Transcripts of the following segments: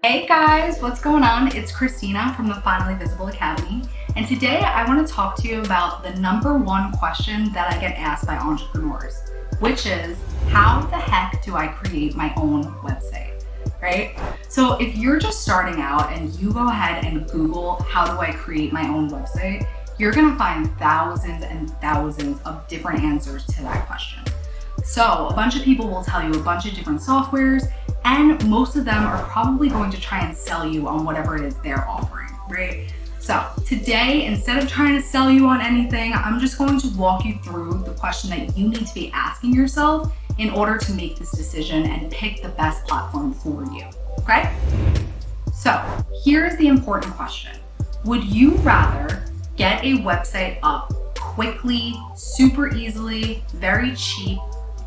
Hey guys, what's going on? It's Christina from the Finally Visible Academy, and today I want to talk to you about the #1 question that I get asked by entrepreneurs, which is, how the heck do I create my own website, right? So if you're just starting out and you go ahead and Google, how do I create my own website, you're gonna find thousands and thousands of different answers to that question. So a bunch of people will tell you a bunch of different softwares, and most of them are probably going to try and sell you on whatever it is they're offering, right? So today, instead of trying to sell you on anything, I'm just going to walk you through the question that you need to be asking yourself in order to make this decision and pick the best platform for you, okay? So here's the important question. Would you rather get a website up quickly, super easily, very cheap,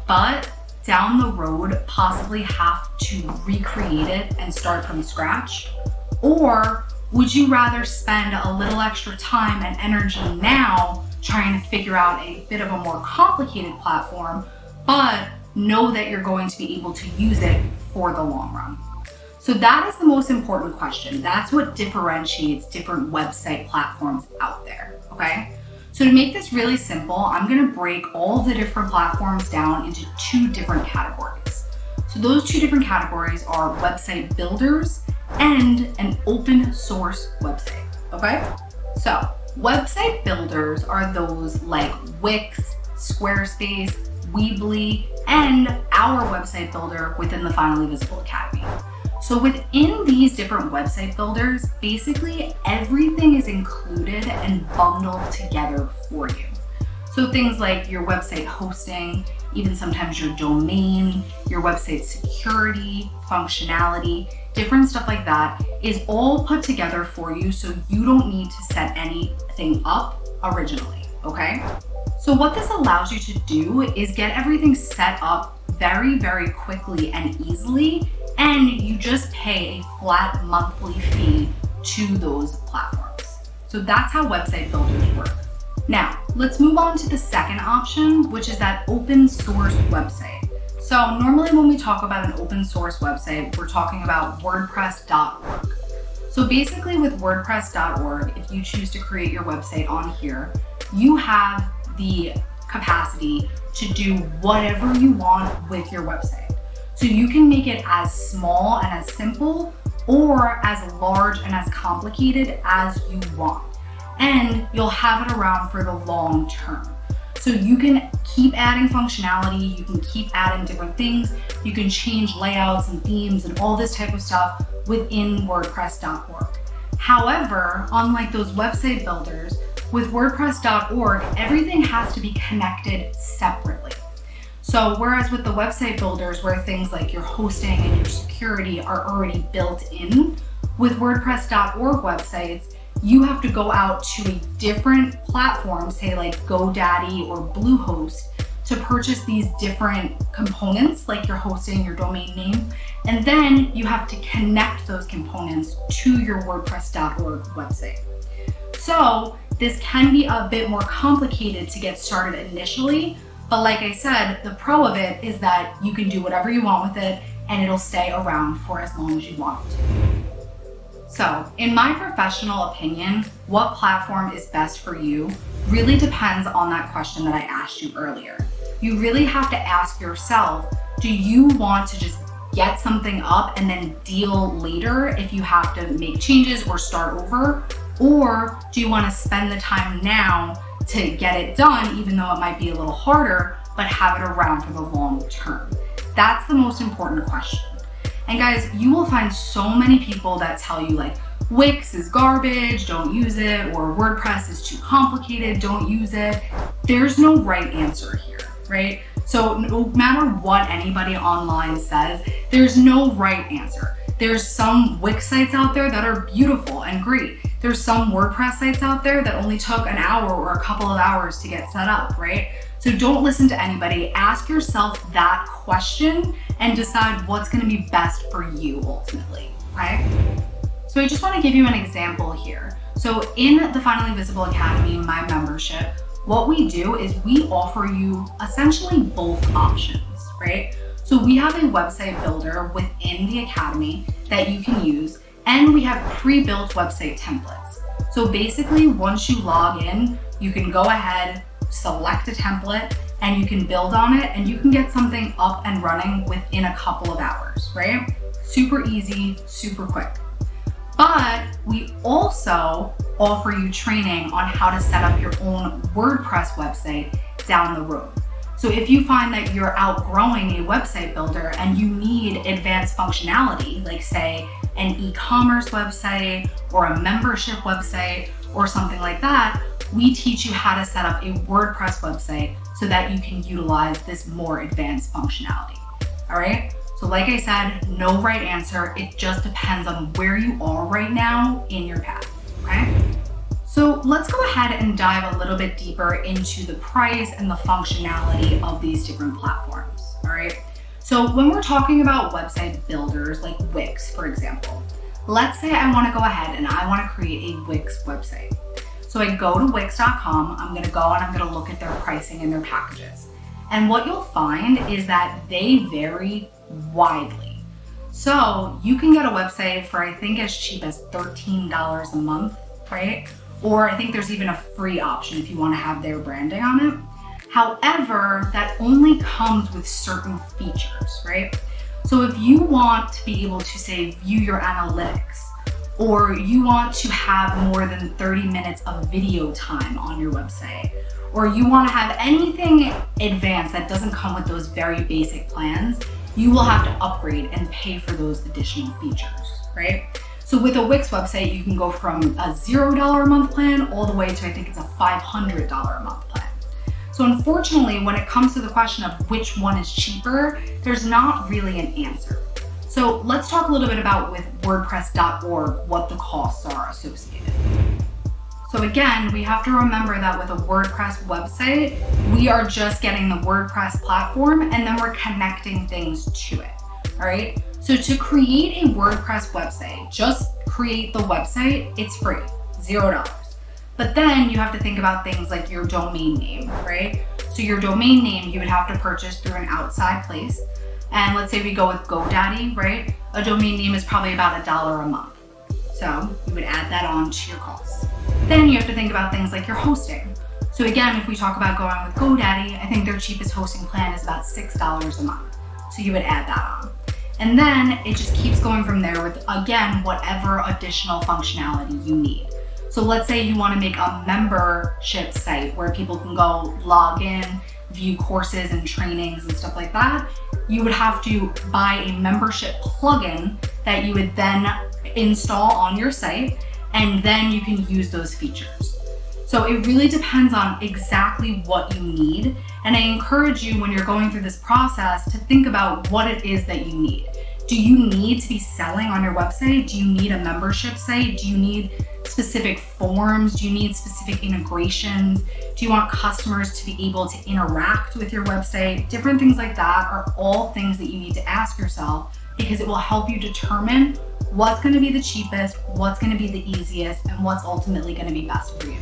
but down the road possibly have to recreate it and start from scratch? Or would you rather spend a little extra time and energy now trying to figure out a bit of a more complicated platform, but know that you're going to be able to use it for the long run? So that is the most important question. That's what differentiates different website platforms out there, okay? So to make this really simple, I'm gonna break all the different platforms down into 2 different categories. So those 2 different categories are website builders and an open source website, okay? So website builders are those like Wix, Squarespace, Weebly, and our website builder within the Finally Visible Academy. So within these different website builders, basically everything is included and bundled together for you. So things like your website hosting, even sometimes your domain, your website security, functionality, different stuff like that is all put together for you, so you don't need to set anything up originally, okay? So what this allows you to do is get everything set up very, very quickly and easily, and you just pay a flat monthly fee to those platforms. So that's how website builders work. Now, let's move on to the second option, which is that open source website. So normally when we talk about an open source website, we're talking about WordPress.org. So basically with WordPress.org, if you choose to create your website on here, you have the capacity to do whatever you want with your website. So you can make it as small and as simple or as large and as complicated as you want. And you'll have it around for the long term. So you can keep adding functionality, you can keep adding different things, you can change layouts and themes and all this type of stuff within WordPress.org. However, unlike those website builders, with WordPress.org, everything has to be connected separately. So whereas with the website builders where things like your hosting and your security are already built in, with WordPress.org websites, you have to go out to a different platform, say like GoDaddy or Bluehost, to purchase these different components like your hosting, your domain name, and then you have to connect those components to your WordPress.org website. So this can be a bit more complicated to get started initially, but like I said, the pro of it is that you can do whatever you want with it and it'll stay around for as long as you want it to. So in my professional opinion, what platform is best for you really depends on that question that I asked you earlier. You really have to ask yourself, do you want to just get something up and then deal later if you have to make changes or start over? Or do you want to spend the time now to get it done, even though it might be a little harder, but have it around for the long term? That's the most important question. And guys, you will find so many people that tell you like, Wix is garbage, don't use it, or WordPress is too complicated, don't use it. There's no right answer here, right? So no matter what anybody online says, there's no right answer. There's some Wix sites out there that are beautiful and great. There's some WordPress sites out there that only took an hour or a couple of hours to get set up, right? So don't listen to anybody. Ask yourself that question and decide what's gonna be best for you ultimately, okay? So I just wanna give you an example here. So in the Finally Visible Academy, my membership, what we do is we offer you essentially both options, right? So we have a website builder within the Academy that you can use, and we have pre-built website templates. So basically, once you log in, you can go ahead, select a template, and you can build on it, and you can get something up and running within a couple of hours, right? Super easy, super quick. But we also offer you training on how to set up your own WordPress website down the road. So if you find that you're outgrowing a website builder and you need advanced functionality, like say an e-commerce website or a membership website or something like that, we teach you how to set up a WordPress website so that you can utilize this more advanced functionality. All right? So like I said, no right answer. It just depends on where you are right now in your path, okay? So let's go ahead and dive a little bit deeper into the price and the functionality of these different platforms, all right? So when we're talking about website builders like Wix, for example, let's say I wanna go ahead and I wanna create a Wix website. So I go to Wix.com, I'm gonna go and I'm gonna look at their pricing and their packages. And what you'll find is that they vary widely. So you can get a website for, I think, as cheap as $13 a month, right? Or I think there's even a free option if you want to have their branding on it. However, that only comes with certain features, right? So if you want to be able to say view your analytics, or you want to have more than 30 minutes of video time on your website, or you want to have anything advanced that doesn't come with those very basic plans, you will have to upgrade and pay for those additional features, right? So with a Wix website, you can go from a $0 a month plan all the way to, I think it's a $500 a month plan. So unfortunately, when it comes to the question of which one is cheaper, there's not really an answer. So let's talk a little bit about with WordPress.org, what the costs are associated. So again, we have to remember that with a WordPress website, we are just getting the WordPress platform and then we're connecting things to it, all right? So to create a WordPress website, just create the website, it's free, $0. But then you have to think about things like your domain name, right? So your domain name, you would have to purchase through an outside place. And let's say we go with GoDaddy, right? A domain name is probably about $1 a month. So you would add that on to your costs. Then you have to think about things like your hosting. So again, if we talk about going with GoDaddy, I think their cheapest hosting plan is about $6 a month. So you would add that on. And then it just keeps going from there with, again, whatever additional functionality you need. So let's say you want to make a membership site where people can go log in, view courses and trainings and stuff like that. You would have to buy a membership plugin that you would then install on your site, and then you can use those features. So it really depends on exactly what you need. And I encourage you, when you're going through this process, to think about what it is that you need. Do you need to be selling on your website? Do you need a membership site? Do you need specific forms? Do you need specific integrations? Do you want customers to be able to interact with your website? Different things like that are all things that you need to ask yourself, because it will help you determine what's going to be the cheapest, what's going to be the easiest, and what's ultimately going to be best for you.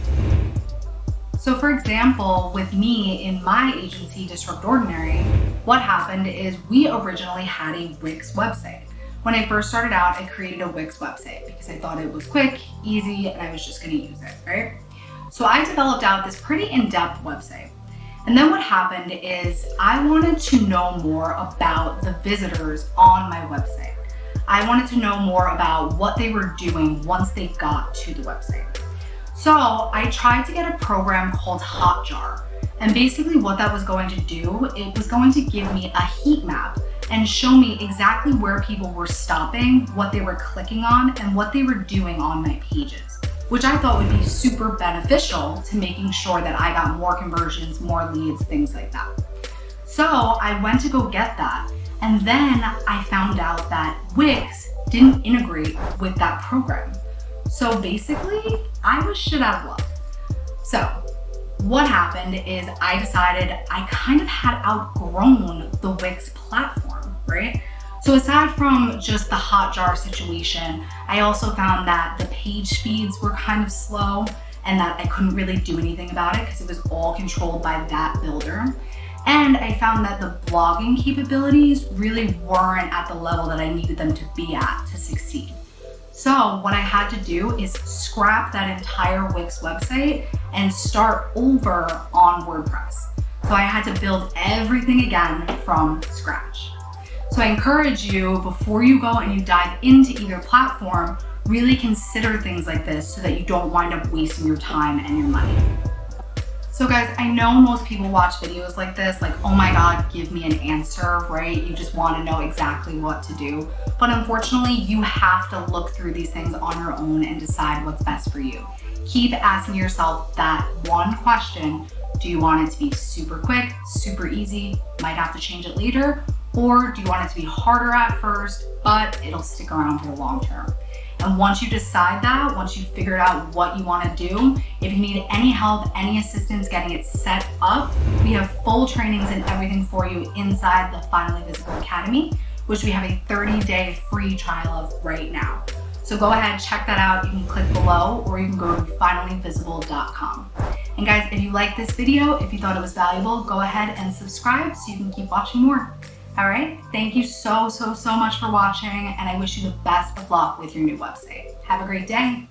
So for example, with me in my agency, Disrupt Ordinary, what happened is we originally had a Wix website. When I first started out, I created a Wix website because I thought it was quick, easy, and I was just gonna use it, right? So I developed out this pretty in-depth website. And then what happened is I wanted to know more about the visitors on my website. I wanted to know more about what they were doing once they got to the website. So I tried to get a program called Hotjar. And basically what that was going to do, it was going to give me a heat map and show me exactly where people were stopping, what they were clicking on, and what they were doing on my pages, which I thought would be super beneficial to making sure that I got more conversions, more leads, things like that. So I went to go get that. And then I found out that Wix didn't integrate with that program. So basically, I was shit out of luck. So what happened is I decided I kind of had outgrown the Wix platform, right? So aside from just the Hotjar situation, I also found that the page speeds were kind of slow and that I couldn't really do anything about it because it was all controlled by that builder. And I found that the blogging capabilities really weren't at the level that I needed them to be at to succeed. So what I had to do is scrap that entire Wix website and start over on WordPress. So I had to build everything again from scratch. So I encourage you, before you go and you dive into either platform, really consider things like this so that you don't wind up wasting your time and your money. So guys, I know most people watch videos like this, like, oh my God, give me an answer, right? You just want to know exactly what to do. But unfortunately, you have to look through these things on your own and decide what's best for you. Keep asking yourself that one question. Do you want it to be super quick, super easy, might have to change it later? Or do you want it to be harder at first, but it'll stick around for the long term? And once you decide that, once you've figured out what you want to do, if you need any help, any assistance getting it set up, we have full trainings and everything for you inside the Finally Visible Academy, which we have a 30-day free trial of right now. So go ahead, check that out. You can click below, or you can go to finalyvisible.com. And guys, if you like this video, if you thought it was valuable, go ahead and subscribe so you can keep watching more. All right, thank you so much for watching, and I wish you the best of luck with your new website. Have a great day.